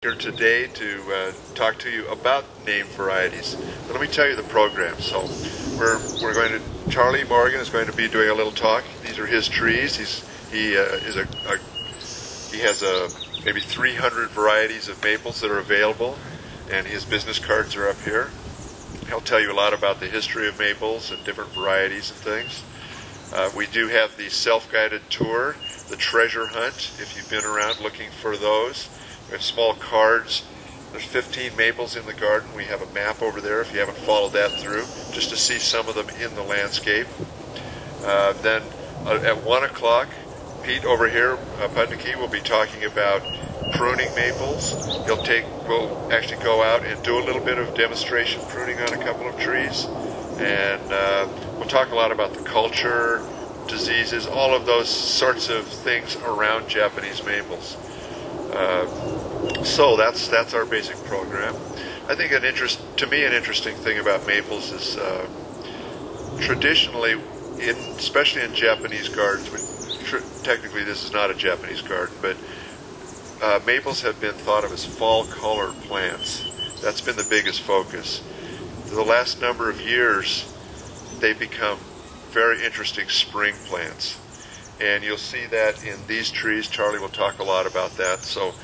Here today to talk to you about name varieties. But let me tell you the program. So we're going to, Charlie Morgan is going to be doing a little talk. These are his trees. He has maybe 300 varieties of maples that are available, and his business cards are up here. He'll tell you a lot about the history of maples and different varieties and things. We do have the self-guided tour, the treasure hunt, if you've been around looking for those. We have small cards. There's 15 maples in the garden. We have a map over there if you haven't followed that through, just to see some of them in the landscape. Then at 1 o'clock, Pete over here, Pudnicky, will be talking about pruning maples. We'll actually go out and do a little bit of demonstration pruning on a couple of trees. And we'll talk a lot about the culture, diseases, all of those sorts of things around Japanese maples. So that's our basic program. I think to me an interesting thing about maples is traditionally, especially in Japanese gardens, technically this is not a Japanese garden, but maples have been thought of as fall color plants. That's been the biggest focus. The last number of years, they've become very interesting spring plants. And you'll see that in these trees. Charlie will talk a lot about that. So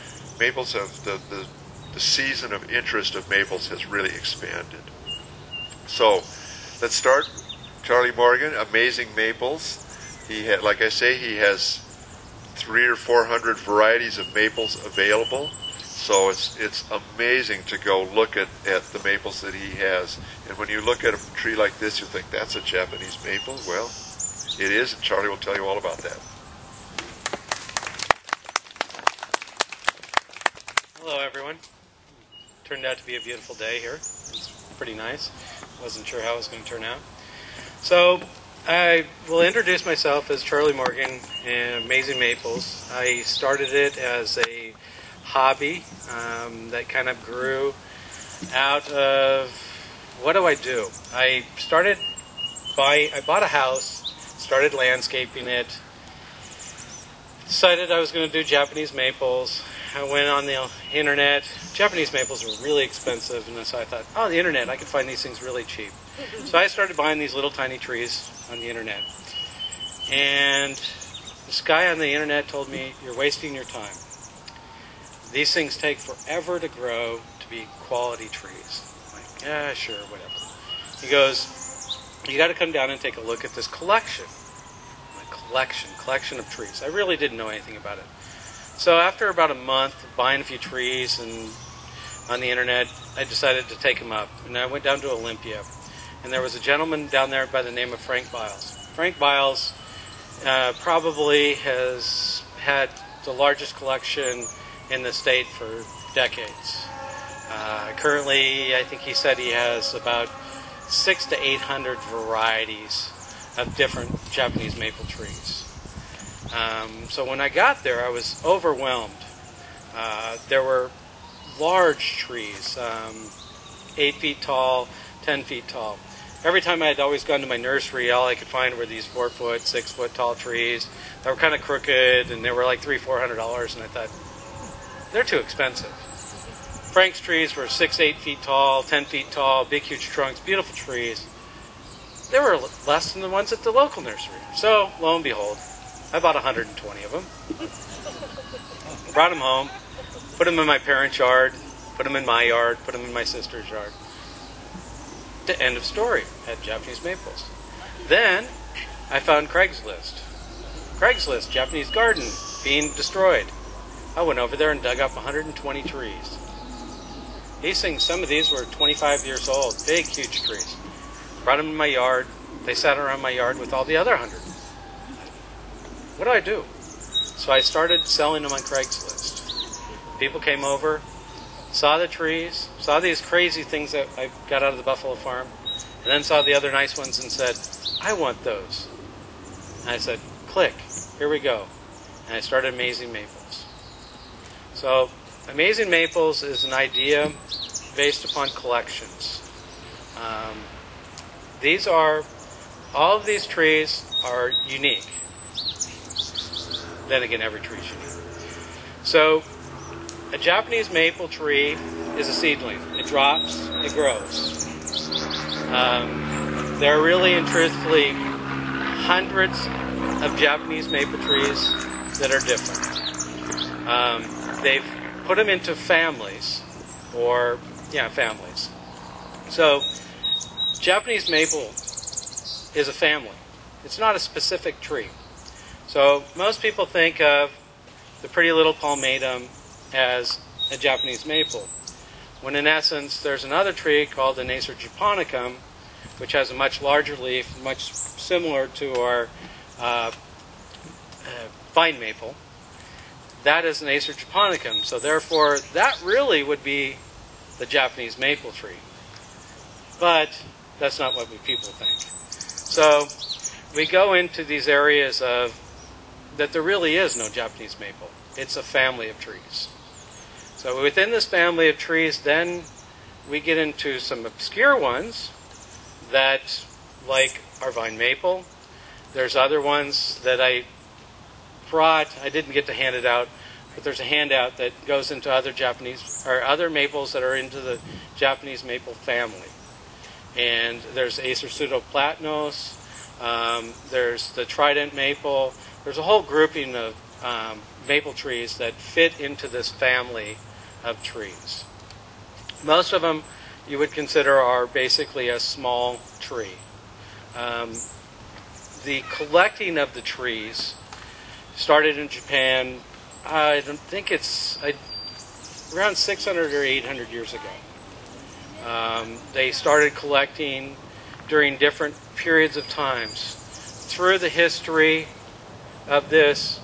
maples have, the season of interest of maples has really expanded. So let's start. Charlie Morgan, Amazing Maples. Like I say, he has 300 or 400 varieties of maples available. So it's amazing to go look at the maples that he has. And when you look at a tree like this, you think, that's a Japanese maple? Well, it is, and Charlie will tell you all about that. Hello everyone. Turned out to be a beautiful day here. It's pretty nice. Wasn't sure how it was going to turn out. So I will introduce myself as Charlie Morgan and Amazing Maples. I started it as a hobby that kind of grew out of, what do I do? I bought a house, started landscaping it, decided I was going to do Japanese maples. I went on the internet. Japanese maples were really expensive, and so I thought, oh, the internet, I can find these things really cheap. So I started buying these little tiny trees on the internet. And this guy on the internet told me, you're wasting your time. These things take forever to grow to be quality trees. I'm like, yeah, sure, whatever. He goes, you got to come down and take a look at this collection. Collection of trees. I really didn't know anything about it. So after about a month of buying a few trees and on the internet, I decided to take them up. And I went down to Olympia. And there was a gentleman down there by the name of Frank Biles. Frank Biles probably has had the largest collection in the state for decades. Currently, I think he said he has about 600 to 800 varieties of different Japanese maple trees. So when I got there, I was overwhelmed. There were large trees, 8 feet tall, 10 feet tall. Every time I had always gone to my nursery, all I could find were these 4 foot, 6 foot tall trees that were kind of crooked, and they were like $300-400, and I thought, they're too expensive. Frank's trees were 6, 8 feet tall, 10 feet tall, big, huge trunks, beautiful trees. They were less than the ones at the local nursery. So, lo and behold, I bought 120 of them. Brought them home, put them in my parents' yard, put them in my yard, put them in my sister's yard. The end of story. Had Japanese maples. Then, I found Craigslist. Craigslist, Japanese garden, being destroyed. I went over there and dug up 120 trees. These things, some of these were 25 years old, big, huge trees. Brought them in my yard. They sat around my yard with all the other 100. What do I do? So I started selling them on Craigslist. People came over, saw the trees, saw these crazy things that I got out of the buffalo farm, and then saw the other nice ones and said, I want those. And I said, click, here we go. And I started Amazing Maples. So Amazing Maples is an idea based upon collections. All of these trees are unique. Then again, every tree is unique. So A Japanese maple tree is a seedling. It drops, it grows. There are really and truthfully hundreds of Japanese maple trees that are different. They've put them into families, families. So, Japanese maple is a family. It's not a specific tree. So, most people think of the pretty little palmatum as a Japanese maple, when in essence there's another tree called an Acer japonicum, which has a much larger leaf, much similar to our vine maple. That is an Acer japonicum, so therefore that really would be the Japanese maple tree. But that's not what people think. So we go into these areas of that there really is no Japanese maple. It's a family of trees. So within this family of trees, then we get into some obscure ones that, like our vine maple. There's other ones that I brought. I didn't get to hand it out, but there's a handout that goes into other other maples that are into the Japanese maple family. And there's Acer pseudoplatanos. There's the trident maple. There's a whole grouping of maple trees that fit into this family of trees. Most of them you would consider are basically a small tree. The collecting of the trees started in Japan, I don't think it's around 600 or 800 years ago. They started collecting during different periods of times. Through the history of this,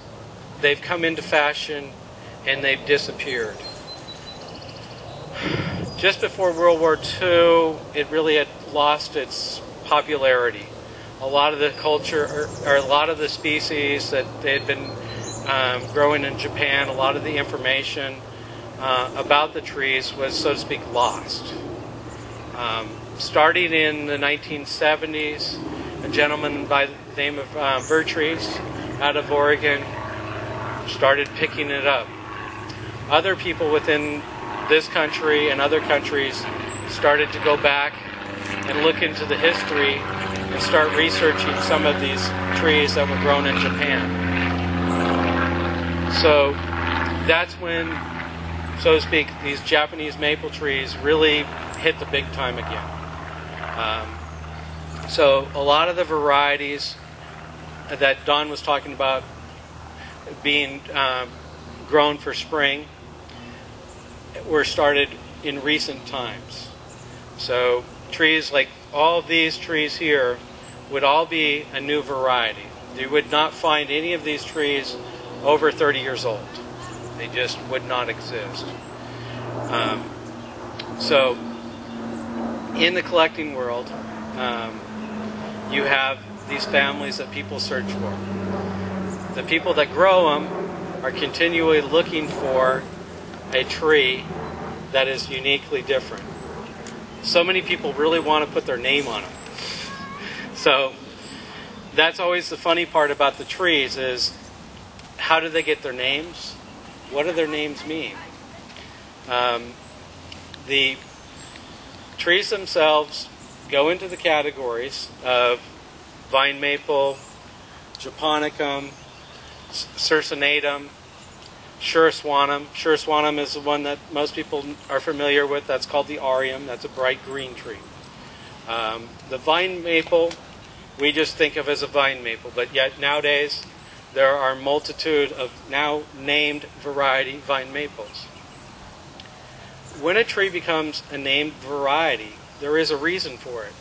they've come into fashion and they've disappeared. Just before World War II, it really had lost its popularity. A lot of the culture, or a lot of the species that they had been growing in Japan, a lot of the information about the trees was, so to speak, lost. Starting in the 1970s, a gentleman by the name of Varieties out of Oregon started picking it up. Other people within this country and other countries started to go back and look into the history and start researching some of these trees that were grown in Japan. So that's when, so to speak, these Japanese maple trees really hit the big time again. So a lot of the varieties that Don was talking about being grown for spring were started in recent times. So trees like all of these trees here would all be a new variety. You would not find any of these trees over 30 years old. They just would not exist. So in the collecting world, you have these families that people search for. The people that grow them are continually looking for a tree that is uniquely different. So many people really want to put their name on them. So that's always the funny part about the trees is, how do they get their names? What do their names mean? The trees themselves go into the categories of vine maple, japonicum, circinatum, Sheraswanum. Sheraswanum is the one that most people are familiar with. That's called the Arium. That's a bright green tree. The vine maple, we just think of as a vine maple, but yet nowadays there are a multitude of now named variety vine maples. When a tree becomes a named variety, there is a reason for it.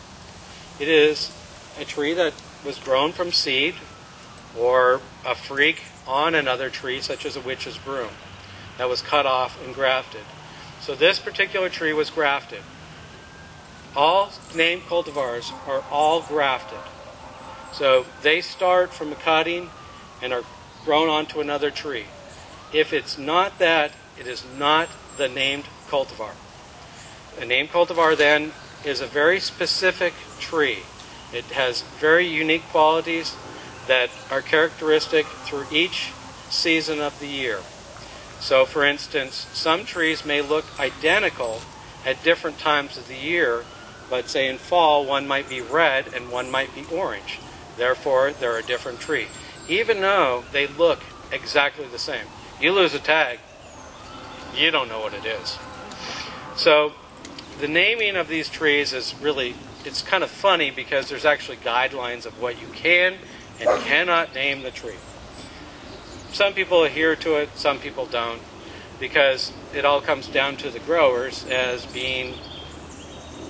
It is a tree that was grown from seed or a freak on another tree, such as a witch's broom, that was cut off and grafted. So this particular tree was grafted. All named cultivars are all grafted. So they start from a cutting and are grown onto another tree. If it's not that, it is not the named cultivar. A named cultivar then is a very specific tree. It has very unique qualities that are characteristic through each season of the year. So for instance, some trees may look identical at different times of the year, but say in fall one might be red and one might be orange. Therefore, they're a different tree, even though they look exactly the same. You lose a tag, you don't know what it is. So the naming of these trees is really, it's kind of funny because there's actually guidelines of what you can and cannot name the tree. Some people adhere to it, some people don't, because it all comes down to the growers as being,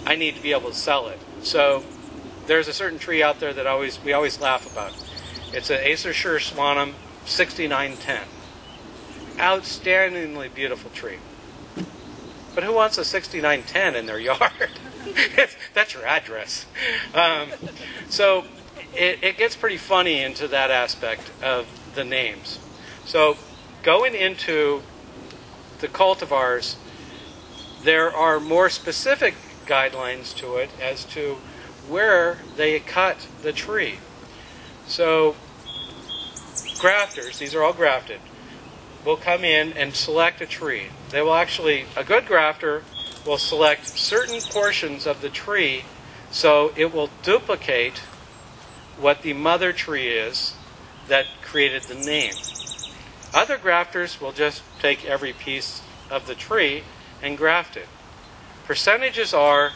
I need to be able to sell it. So there's a certain tree out there that we always laugh about. It's an Acer Swanum 6910. Outstandingly beautiful tree. But who wants a 6910 in their yard? That's your address. So it gets pretty funny into that aspect of the names. So going into the cultivars, there are more specific guidelines to it as to where they cut the tree. So grafters, these are all grafted, will come in and select a tree. They will actually, a good grafter will select certain portions of the tree so it will duplicate what the mother tree is that created the name. Other grafters will just take every piece of the tree and graft it. Percentages are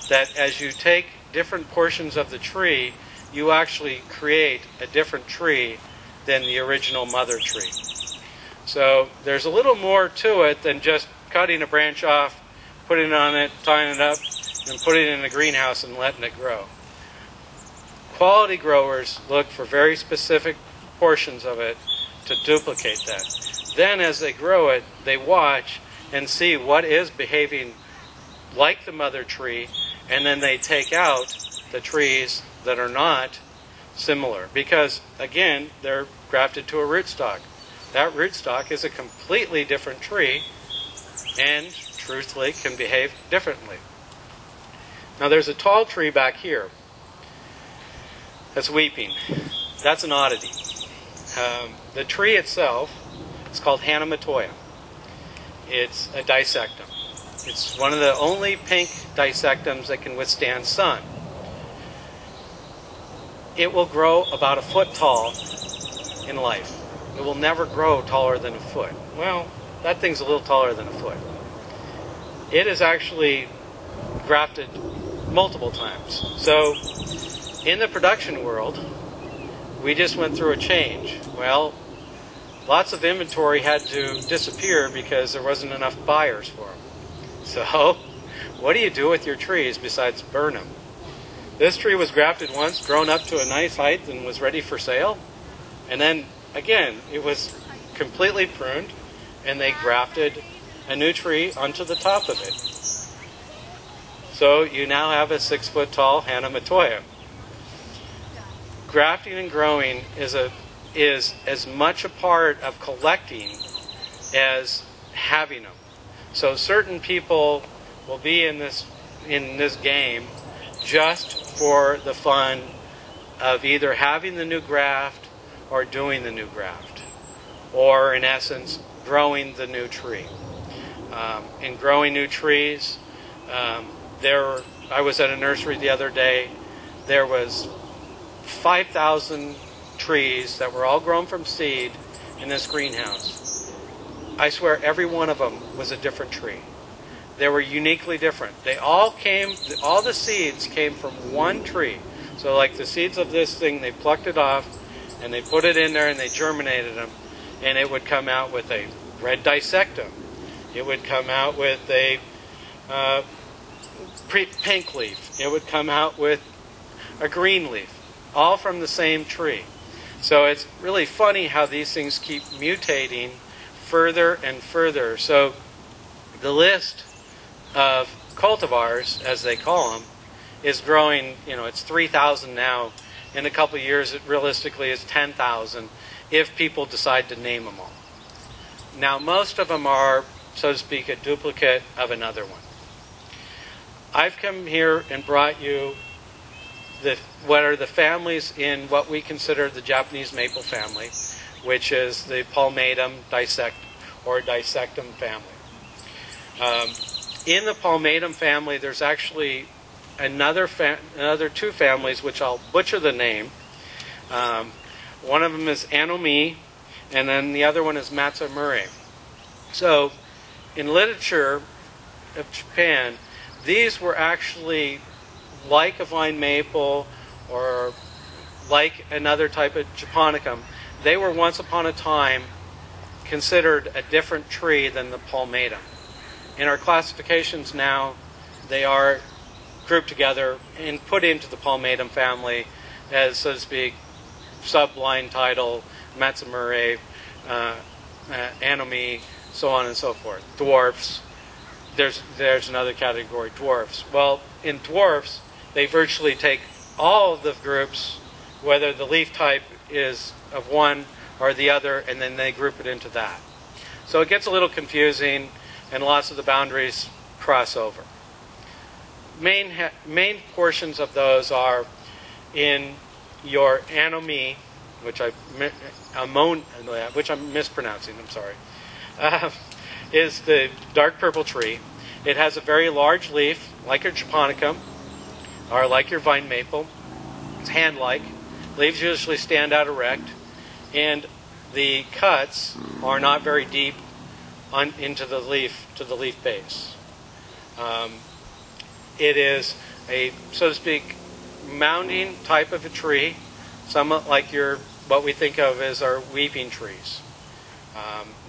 that as you take different portions of the tree, you actually create a different tree than the original mother tree. So there's a little more to it than just cutting a branch off, putting it on it, tying it up, and putting it in a greenhouse and letting it grow. Quality growers look for very specific portions of it to duplicate that. Then as they grow it, they watch and see what is behaving like the mother tree, and then they take out the trees that are not similar. Because, again, they're grafted to a rootstock. That rootstock is a completely different tree and, truthfully, can behave differently. Now there's a tall tree back here that's weeping. That's an oddity. The tree itself is called Hanamatoya. It's a dissectum. It's one of the only pink dissectums that can withstand sun. It will grow about a foot tall in life. It will never grow taller than a foot. Well, that thing's a little taller than a foot. It is actually grafted multiple times. So, in the production world, we just went through a change. Well, lots of inventory had to disappear because there wasn't enough buyers for them. So, what do you do with your trees besides burn them? This tree was grafted once, grown up to a nice height, and was ready for sale. And then, again, it was completely pruned, and they grafted a new tree onto the top of it. So you now have a 6-foot-tall Hanamatoya. Grafting and growing is as much a part of collecting as having them. So certain people will be in this game just for the fun of either having the new graft or doing the new graft, or in essence growing the new tree. In growing new trees, I was at a nursery the other day. There was 5,000 trees that were all grown from seed in this greenhouse. I swear every one of them was a different tree. They were uniquely different. All the seeds came from one tree. So like the seeds of this thing, they plucked it off and they put it in there and they germinated them, and it would come out with a red dissectum. It would come out with a pink leaf. It would come out with a green leaf, all from the same tree. So it's really funny how these things keep mutating further and further. So the list of cultivars, as they call them, is growing. It's 3,000 now. In a couple of years, it realistically is 10,000 if people decide to name them all. Now, most of them are, so to speak, a duplicate of another one. I've come here and brought you what are the families in what we consider the Japanese maple family, which is the palmatum dissect, or Dissectum family. In the Palmatum family, there's actually another two families, which I'll butcher the name. One of them is Anomie, and then the other one is Matsumuri. So, in literature of Japan, these were actually like a vine maple or like another type of Japonicum. They were once upon a time considered a different tree than the Palmatum. In our classifications now, they are grouped together and put into the Palmatum family as, so to speak, subline title, Matsumuri, Anomie, so on and so forth. Dwarfs, there's another category, dwarfs. Well, in dwarfs, they virtually take all of the groups, whether the leaf type is of one or the other, and then they group it into that. So it gets a little confusing, and lots of the boundaries cross over. Main portions of those are in your Anomie, which I'm mispronouncing, I'm sorry, is the dark purple tree. It has a very large leaf, like your Japonicum, or like your vine maple. It's hand-like. Leaves usually stand out erect, and the cuts are not very deep into the leaf, to the leaf base. It is a, so to speak, mounding type of a tree, somewhat like what we think of as our weeping trees.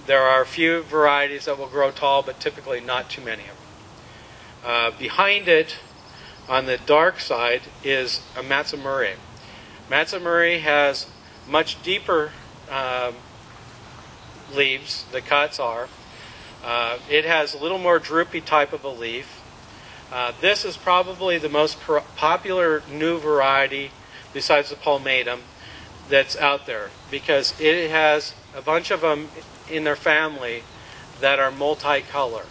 There are a few varieties that will grow tall, but typically not too many of them. Behind it, on the dark side, is a Matsumuri. Matsumuri has much deeper leaves, the cuts are. It has a little more droopy type of a leaf. This is probably the most popular new variety, besides the Palmatum, that's out there, because it has a bunch of them in their family that are multicolor.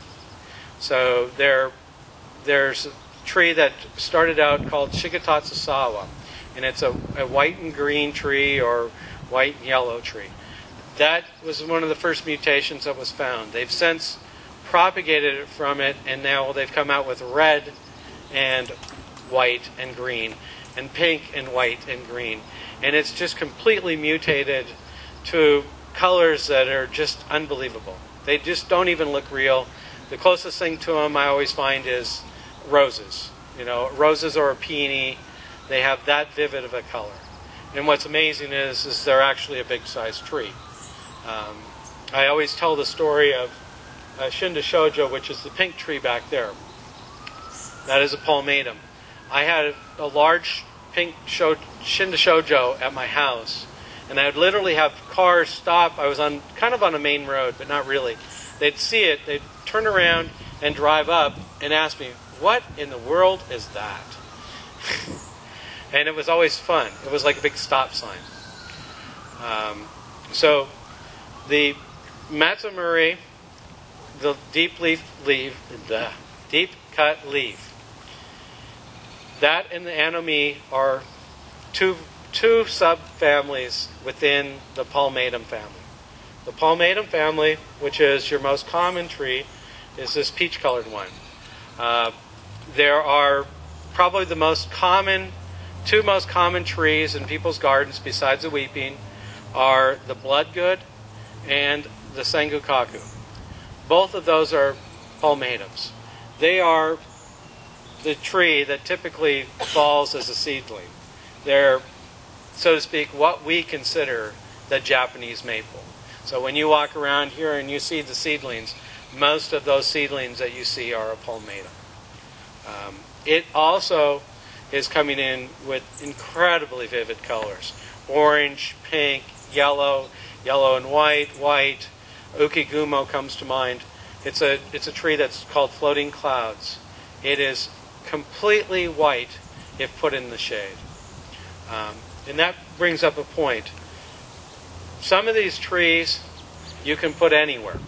So there's a tree that started out called Shigetatsusawa, and it's a white and green tree or white and yellow tree. That was one of the first mutations that was found. They've since propagated it from it, and now they've come out with red and white and green, and pink and white and green. And it's just completely mutated to colors that are just unbelievable. They just don't even look real. The closest thing to them I always find is roses. You know, roses or a peony, they have that vivid of a color. And what's amazing is they're actually a big-sized tree. I always tell the story of Shinda Shoujo, which is the pink tree back there. That is a Palmatum. I had a large pink Shinda Shoujo at my house, and I would literally have cars stop. I was kind of on a main road, but not really. They'd see it, they'd turn around and drive up and ask me, "What in the world is that?" And it was always fun. It was like a big stop sign. So the Matsumuri, the deep cut leaf, that and the Anomie are two subfamilies within the Palmatum family. The Palmatum family, which is your most common tree, is this peach-colored one. There are probably the two most common trees in people's gardens, besides the weeping, are the bloodgood and the sengokaku. Both of those are Palmatums. They are the tree that typically falls as a seedling. They're, so to speak, what we consider the Japanese maple. So when you walk around here and you see the seedlings, most of those seedlings that you see are a Palmatum. It also is coming in with incredibly vivid colors. Orange, pink, yellow, yellow and white. Ukigumo comes to mind. It's a tree that's called Floating Clouds. It is completely white if put in the shade. And that brings up a point. Some of these trees you can put anywhere.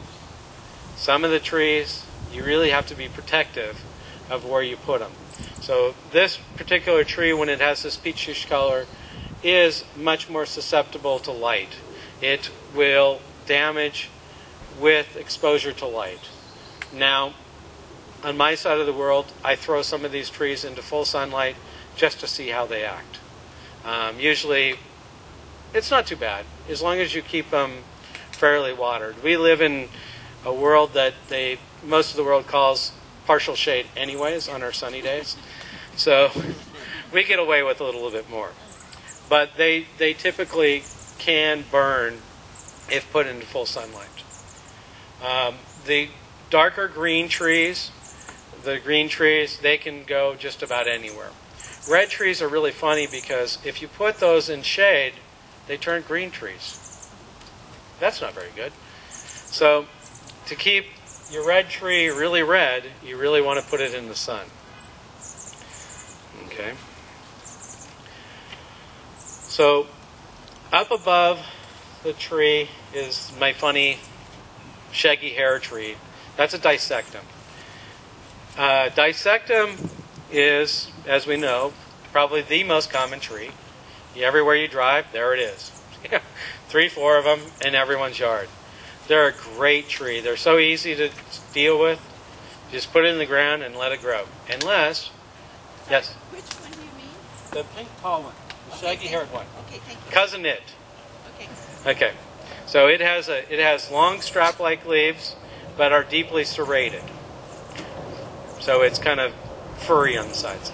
Some of the trees you really have to be protective of where you put them. So this particular tree, when it has this peachish color, is much more susceptible to light. It will damage with exposure to light. Now, on my side of the world, I throw some of these trees into full sunlight just to see how they act. Usually, it's not too bad, as long as you keep them fairly watered. We live in a world that most of the world calls partial shade anyways on our sunny days. So we get away with a little bit more. But they typically can burn if put into full sunlight. The darker green trees, they can go just about anywhere. Red trees are really funny because if you put those in shade, they turn green trees. That's not very good. So to keep your red tree really red, you really want to put it in the sun. Okay. So up above the tree is my funny shaggy hair tree. That's a dissectum. Dissectum is, as we know, probably the most common tree. Everywhere you drive, there it is. 3, 4 of them in everyone's yard. They're a great tree. They're so easy to deal with. Just put it in the ground and let it grow. Unless, yes? Which one do you mean? The pink tall one, the shaggy-haired one. Okay, thank you. Cousin it. Okay. Okay. So it has long strap-like leaves, but are deeply serrated. So it's kind of furry on the sides.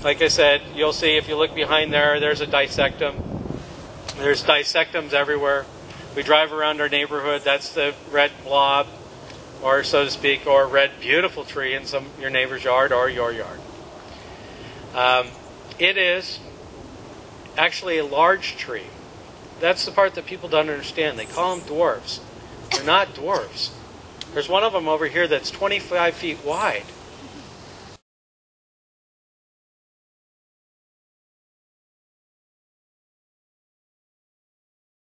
Like I said, you'll see if you look behind there, there's a dissectum. There's dissectums everywhere. We drive around our neighborhood, that's the red blob, or so to speak, or red beautiful tree in your neighbor's yard or your yard. It is actually a large tree. That's the part that people don't understand. They call them dwarfs. They're not dwarfs. There's one of them over here that's 25 feet wide.